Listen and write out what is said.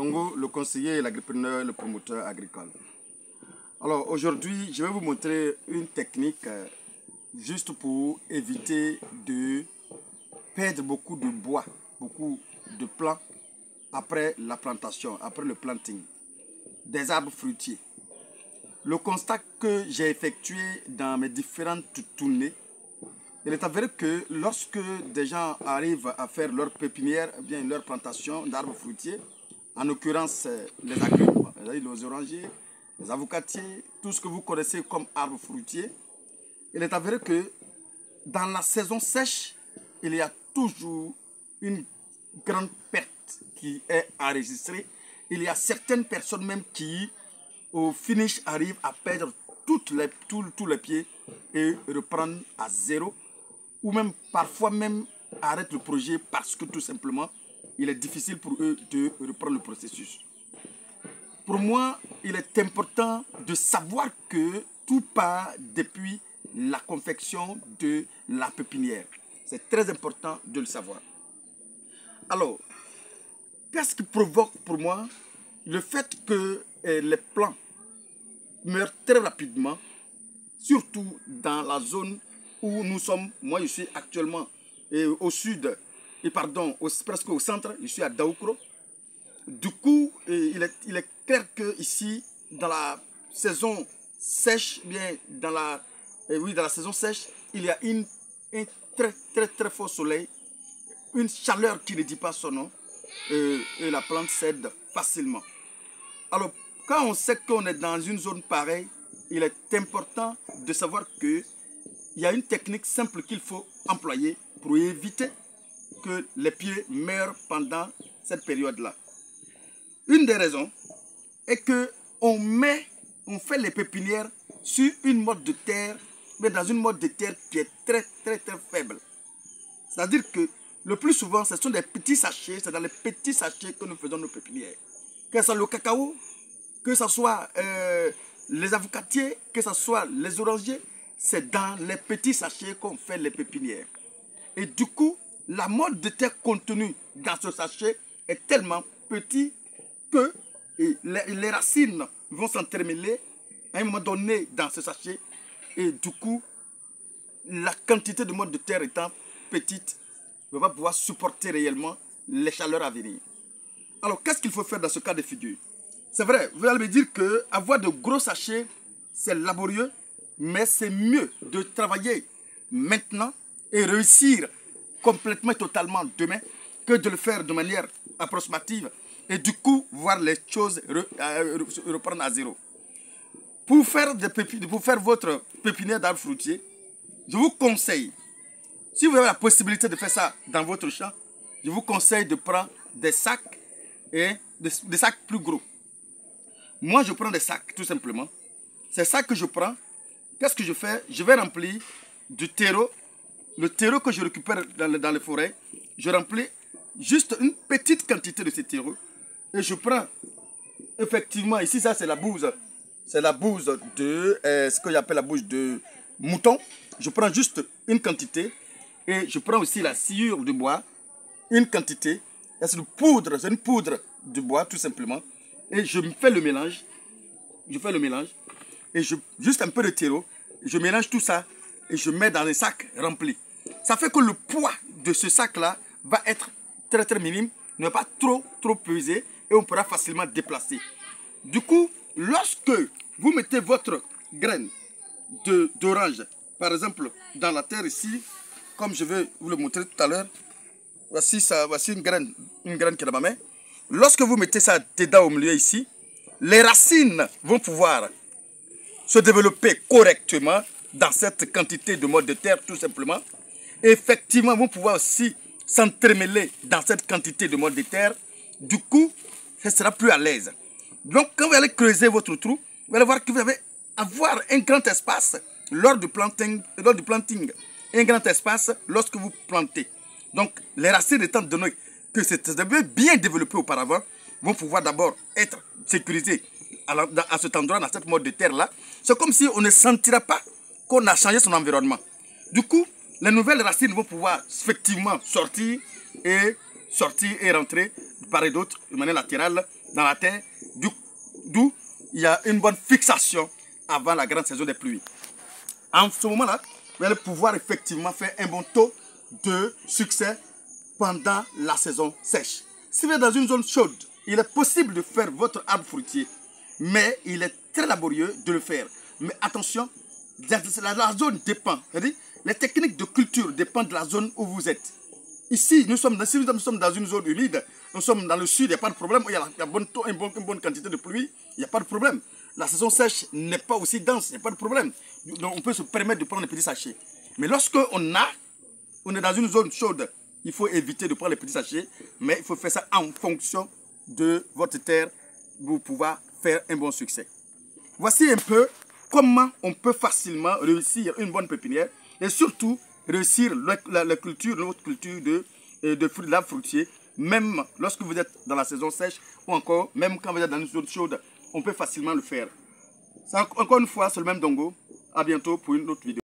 Congo, le conseiller, l'agripreneur, le promoteur agricole. Alors aujourd'hui, je vais vous montrer une technique juste pour éviter de perdre beaucoup de bois, beaucoup de plants après la plantation, après le planting des arbres fruitiers. Le constat que j'ai effectué dans mes différentes tournées, il est avéré que lorsque des gens arrivent à faire leur pépinière, bien leur plantation d'arbres fruitiers, en l'occurrence les agrumes, les orangers, les avocatiers, tout ce que vous connaissez comme arbres fruitiers, il est avéré que dans la saison sèche, il y a toujours une grande perte qui est enregistrée. Il y a certaines personnes même qui, au finish, arrivent à perdre tous les pieds et reprendre à zéro, ou même parfois même arrêtent le projet parce que tout simplement, il est difficile pour eux de reprendre le processus. Pour moi, il est important de savoir que tout part depuis la confection de la pépinière. C'est très important de le savoir. Alors, qu'est-ce qui provoque pour moi le fait que les plants meurent très rapidement, surtout dans la zone où nous sommes? Moi, je suis actuellement au sud, presque au centre, je suis à Daoukro. Du coup, il est clair qu'ici, dans la saison sèche, dans la saison sèche, il y a un très fort soleil, une chaleur qui ne dit pas son nom, et la plante cède facilement. Alors, quand on sait qu'on est dans une zone pareille, il est important de savoir qu'il y a une technique simple qu'il faut employer pour éviter que les pieds meurent pendant cette période-là. Une des raisons est qu'on fait les pépinières sur une mode de terre, mais dans une mode de terre qui est très faible. C'est-à-dire que le plus souvent, ce sont des petits sachets, c'est dans les petits sachets que nous faisons nos pépinières. Que ce soit le cacao, que ce soit les avocatiers, que ce soit les orangers, c'est dans les petits sachets qu'on fait les pépinières. Et du coup, la mode de terre contenue dans ce sachet est tellement petit que les racines vont s'entremêler à un moment donné dans ce sachet. Et du coup, la quantité de mode de terre étant petite, on ne va pas pouvoir supporter réellement les chaleurs à venir. Alors, qu'est-ce qu'il faut faire dans ce cas de figure? C'est vrai, vous allez me dire qu'avoir de gros sachets, c'est laborieux, mais c'est mieux de travailler maintenant et réussir complètement et totalement demain que de le faire de manière approximative et du coup voir les choses reprendre à zéro. Pour faire votre pépinière d'arbres fruitiers, je vous conseille, si vous avez la possibilité de faire ça dans votre champ, je vous conseille de prendre des sacs et des sacs plus gros. Moi, je prends des sacs, tout simplement. Ces sacs que je prends, qu'est-ce que je fais? Je vais remplir du terreau. Le terreau que je récupère dans les forêts, je remplis juste une petite quantité de ce terreau. Et je prends, effectivement, ici, ça c'est la bouse. C'est la bouse de, ce que j'appelle la bouse de mouton. Je prends juste une quantité. Et je prends aussi la sciure de bois, une quantité. C'est une poudre de bois, tout simplement. Et je fais le mélange. Et juste un peu de terreau. Je mélange tout ça et je mets dans un sac rempli. Ça fait que le poids de ce sac-là va être très minime, ne va pas trop peser et on pourra facilement déplacer. Du coup, lorsque vous mettez votre graine d'orange, par exemple, dans la terre ici, comme je vais vous le montrer tout à l'heure, voici une graine qui est dans ma main. Lorsque vous mettez ça dedans au milieu ici, les racines vont pouvoir se développer correctement dans cette quantité de mode de terre, tout simplement. Et effectivement, vont pouvoir aussi s'entremêler dans cette quantité de mode de terre. Du coup, ça sera plus à l'aise. Donc, quand vous allez creuser votre trou, vous allez voir que vous allez avoir un grand espace lors du planting, un grand espace lorsque vous plantez. Donc, les racines étant donné que c'est bien développé auparavant, vont pouvoir d'abord être sécurisées à cet endroit, dans cette mode de terre-là. C'est comme si on ne sentira pas qu'on a changé son environnement. Du coup, les nouvelles racines vont pouvoir effectivement sortir et rentrer de part et d'autre de manière latérale dans la terre, d'où il y a une bonne fixation avant la grande saison des pluies. En ce moment-là, vous allez pouvoir effectivement faire un bon taux de succès pendant la saison sèche. Si vous êtes dans une zone chaude, il est possible de faire votre arbre fruitier, mais il est très laborieux de le faire. Mais attention, la zone dépend. Les techniques de culture dépendent de la zone où vous êtes. Ici, si nous sommes dans une zone humide, nous sommes dans le sud, il n'y a pas de problème, il y a une bonne quantité de pluie, il n'y a pas de problème. La saison sèche n'est pas aussi dense, il n'y a pas de problème. Donc on peut se permettre de prendre les petits sachets. Mais lorsque on est dans une zone chaude, il faut éviter de prendre les petits sachets, mais il faut faire ça en fonction de votre terre pour pouvoir faire un bon succès. Voici un peu comment on peut facilement réussir une bonne pépinière et surtout réussir notre culture de l'arbre fruitier, même lorsque vous êtes dans la saison sèche ou encore même quand vous êtes dans une zone chaude, on peut facilement le faire. Encore une fois, c'est le même Dongo. À bientôt pour une autre vidéo.